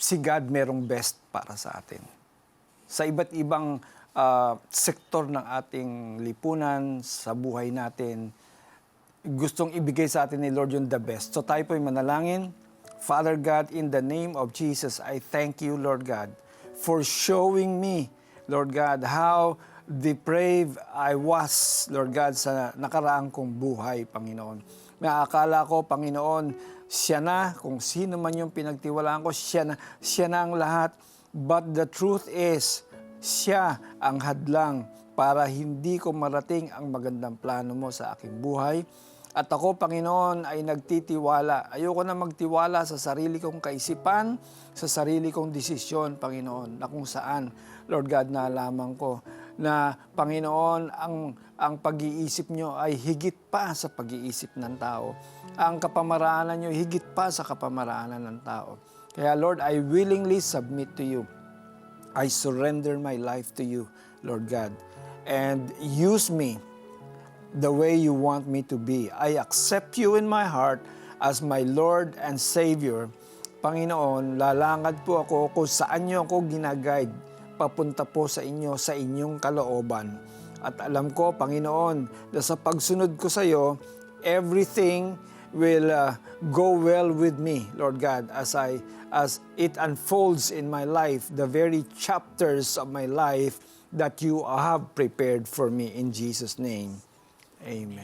si God merong best para sa atin. Sa iba't ibang sektor ng ating lipunan, sa buhay natin, gustong ibigay sa atin ni Lord yung the best. So tayo po'y manalangin. Father God, in the name of Jesus, I thank you, Lord God, for showing me, Lord God, how depraved I was, Lord God, sa nakaraang kong buhay, Panginoon. May akala ko, Panginoon, siya na, kung sino man yung pinagtiwalaan ko, siya na ang lahat. But the truth is, siya ang hadlang para hindi ko marating ang magandang plano mo sa aking buhay. At ako, Panginoon, ay nagtitiwala. Ayoko na magtiwala sa sarili kong kaisipan, sa sarili kong desisyon, Panginoon, na kung saan, Lord God, nalaman ko na, Panginoon, ang pag-iisip nyo ay higit pa sa pag-iisip ng tao. Ang kapamaraanan nyo higit pa sa kapamaraanan ng tao. Kaya, Lord, I willingly submit to you. I surrender my life to you, Lord God. And use me the way you want me to be. I accept you in my heart as my Lord and Savior. Panginoon, lalangad po ako kung saan niyo ako ginaguide, papunta po sa inyo, sa inyong kalooban. At alam ko, Panginoon, na sa pagsunod ko sa iyo, everything will go well with me, Lord God, as it unfolds in my life, the very chapters of my life that you have prepared for me in Jesus' name. Amen.